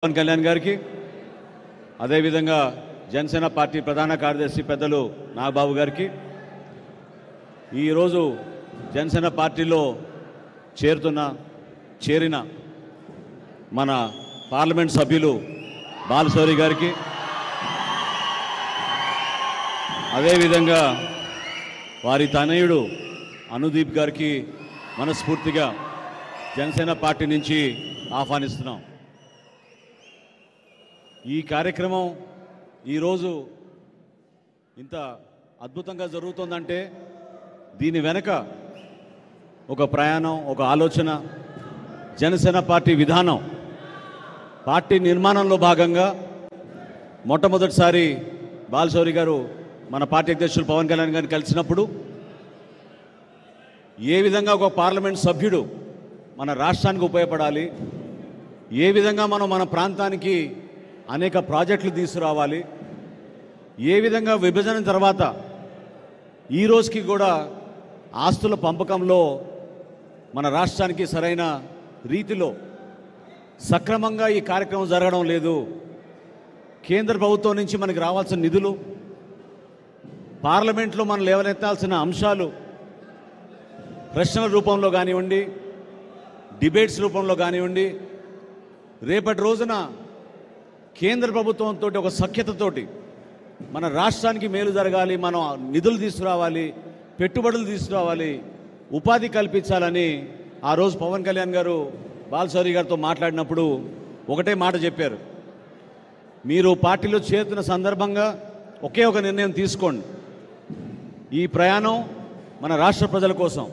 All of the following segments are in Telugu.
పవన్ కళ్యాణ్ గారికి అదేవిధంగా జనసేన పార్టీ ప్రధాన కార్యదర్శి పెద్దలు నాగబాబు గారికి ఈరోజు జనసేన పార్టీలో చేరిన మన పార్లమెంట్ సభ్యులు బాలశౌరి గారికి అదేవిధంగా వారి తనయుడు అనుదీప్ గారికి మనస్ఫూర్తిగా జనసేన పార్టీ నుంచి ఆహ్వానిస్తున్నాం. ఈ కార్యక్రమం ఈరోజు ఇంత అద్భుతంగా జరుగుతుందంటే దీని వెనక ఒక ప్రయాణం, ఒక ఆలోచన, జనసేన పార్టీ విధానం. పార్టీ నిర్మాణంలో భాగంగా మొట్టమొదటిసారి బాలశౌరి గారు మన పార్టీ అధ్యక్షులు పవన్ కళ్యాణ్ గారిని కలిసినప్పుడు ఏ విధంగా ఒక పార్లమెంట్ సభ్యుడు మన రాష్ట్రానికి ఉపయోగపడాలి, ఏ విధంగా మనం మన ప్రాంతానికి అనేక ప్రాజెక్టులు తీసుకురావాలి, ఏ విధంగా విభజన తర్వాత ఈ రోజుకి కూడా ఆస్తుల పంపకంలో మన రాష్ట్రానికి సరైన రీతిలో సక్రమంగా ఈ కార్యక్రమం జరగడం లేదు, కేంద్ర ప్రభుత్వం నుంచి మనకి రావాల్సిన నిధులు, పార్లమెంట్లో మనం లేవనెత్తాల్సిన అంశాలు ప్రశ్నల రూపంలో కానివ్వండి, డిబేట్స్ రూపంలో కానివ్వండి, రేపటి రోజున కేంద్ర ప్రభుత్వంతో ఒక సఖ్యతతోటి మన రాష్ట్రానికి మేలు జరగాలి, మనం నిధులు తీసుకురావాలి, పెట్టుబడులు తీసుకురావాలి, ఉపాధి కల్పించాలని ఆ రోజు పవన్ కళ్యాణ్ గారు బాలశౌరి గారితో మాట్లాడినప్పుడు ఒకటే మాట చెప్పారు. మీరు పార్టీలో చేరుతున్న సందర్భంగా ఒకే ఒక నిర్ణయం తీసుకోండి. ఈ ప్రయాణం మన రాష్ట్ర ప్రజల కోసం,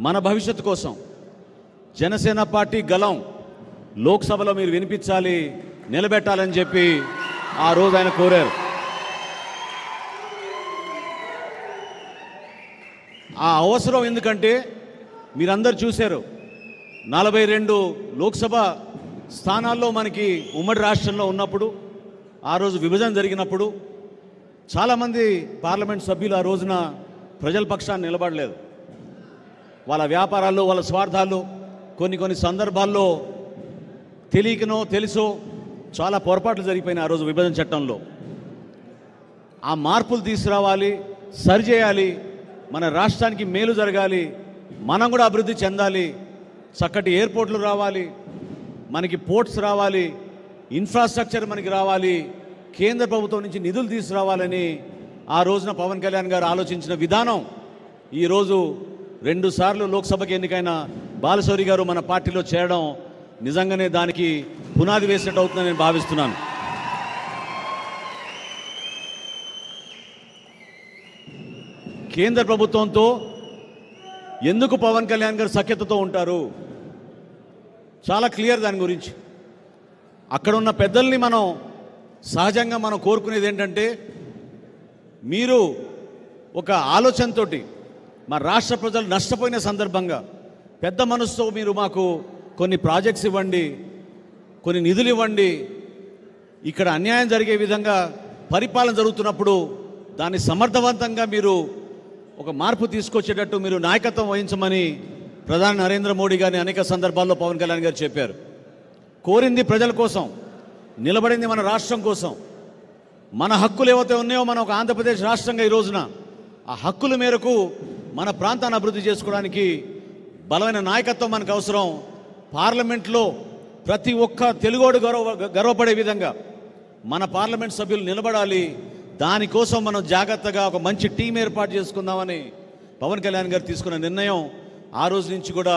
మన భవిష్యత్తు కోసం. జనసేన పార్టీ గలం లోక్సభలో మీరు వినిపించాలి, నిలబెట్టాలని చెప్పి ఆ రోజు ఆయన కోరారు. ఆ అవసరం ఎందుకంటే మీరందరూ చూశారు, 42 లోక్సభ స్థానాల్లో మనకి ఉమ్మడి రాష్ట్రంలో ఉన్నప్పుడు, ఆ రోజు విభజన జరిగినప్పుడు చాలామంది పార్లమెంట్ సభ్యులు ఆ రోజున ప్రజల పక్షాన్ని నిలబడలేదు. వాళ్ళ వ్యాపారాలు, వాళ్ళ స్వార్థాలు, కొన్ని సందర్భాల్లో తెలియకనో తెలుసో చాలా పొరపాట్లు జరిగిపోయినాయి ఆ రోజు విభజన చట్టంలో. ఆ మార్పులు తీసుకురావాలి, సరిచేయాలి, మన రాష్ట్రానికి మేలు జరగాలి, మనం కూడా అభివృద్ధి చెందాలి, చక్కటి ఎయిర్పోర్ట్లు రావాలి, మనకి పోర్ట్స్ రావాలి, ఇన్ఫ్రాస్ట్రక్చర్ మనకి రావాలి, కేంద్ర ప్రభుత్వం నుంచి నిధులు తీసుకురావాలని ఆ రోజున పవన్ కళ్యాణ్ గారు ఆలోచించిన విధానం ఈరోజు 2 సార్లు లోక్సభకి ఎన్నికైన బాలశౌరి గారు మన పార్టీలో చేరడం నిజంగానే దానికి పునాది వేసినట్టు అవుతుందని నేను భావిస్తున్నాను. కేంద్ర ప్రభుత్వంతో ఎందుకు పవన్ కళ్యాణ్ గారు సఖ్యతతో ఉంటారు, చాలా క్లియర్ దాని గురించి. అక్కడ ఉన్న పెద్దల్ని మనం సహజంగా మనం కోరుకునేది ఏంటంటే, మీరు ఒక ఆలోచనతోటి మా రాష్ట్ర ప్రజలు నష్టపోయిన సందర్భంగా పెద్ద మనసుతో మీరు మాకు కొన్ని ప్రాజెక్ట్స్ ఇవ్వండి, కొన్ని నిధులు ఇవ్వండి, ఇక్కడ అన్యాయం జరిగే విధంగా పరిపాలన జరుగుతున్నప్పుడు దాన్ని సమర్థవంతంగా మీరు ఒక మార్పు తీసుకొచ్చేటట్టు మీరు నాయకత్వం వహించమని ప్రధాని నరేంద్ర మోడీ గారిని అనేక సందర్భాల్లో పవన్ కళ్యాణ్ గారు చెప్పారు. కోరింది ప్రజల కోసం, నిలబడింది మన రాష్ట్రం కోసం. మన హక్కులు ఏవైతే ఉన్నాయో మనం ఒక ఆంధ్రప్రదేశ్ రాష్ట్రంగా ఈ రోజున ఆ హక్కుల మేరకు మన ప్రాంతాన్ని అభివృద్ధి చేసుకోవడానికి బలమైన నాయకత్వం మనకు అవసరం. పార్లమెంట్లో ప్రతి ఒక్క తెలుగోడు గర్వపడే విధంగా మన పార్లమెంట్ సభ్యులు నిలబడాలి. దానికోసం మనం జాగ్రత్తగా ఒక మంచి టీం ఏర్పాటు చేసుకుందామని పవన్ కళ్యాణ్ గారు తీసుకున్న నిర్ణయం. ఆ రోజు నుంచి కూడా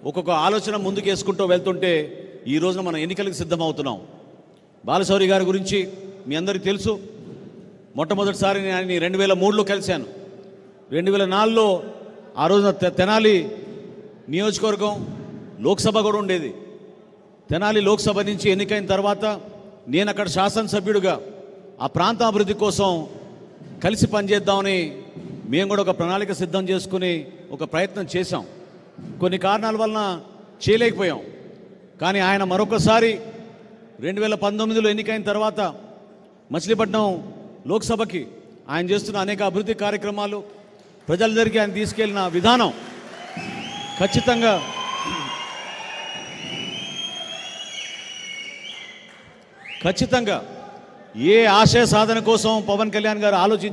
ఒక్కొక్క ఆలోచన ముందుకు వేసుకుంటూ వెళ్తుంటే ఈ రోజున మనం ఎన్నికలకు సిద్ధమవుతున్నాం. బాలశౌరి గారి గురించి మీ అందరికీ తెలుసు. మొట్టమొదటిసారి నేను ఆయన్ని 2003లో కలిశాను. 2004లో ఆ రోజున తెనాలి నియోజకవర్గం లోక్సభ కూడా ఉండేది. తెనాలి లోక్సభ నుంచి ఎన్నికైన తర్వాత నేను అక్కడ శాసనసభ్యుడిగా ఆ ప్రాంత అభివృద్ధి కోసం కలిసి పనిచేద్దామని మేము కూడా ఒక ప్రణాళిక సిద్ధం చేసుకుని ఒక ప్రయత్నం చేశాం. కొన్ని కారణాల వలన చేయలేకపోయాం. కానీ ఆయన మరొకసారి 2019లో ఎన్నికైన తర్వాత మచిలీపట్నం లోక్సభకి ఆయన చేస్తున్న అనేక అభివృద్ధి కార్యక్రమాలు, ప్రజల దగ్గరికి ఆయన తీసుకెళ్లిన విధానం ఖచ్చితంగా ఖచ్చితంగా ఏ ఆశయ సాధన కోసం పవన్ కళ్యాణ్ గారు ఆలోచించారు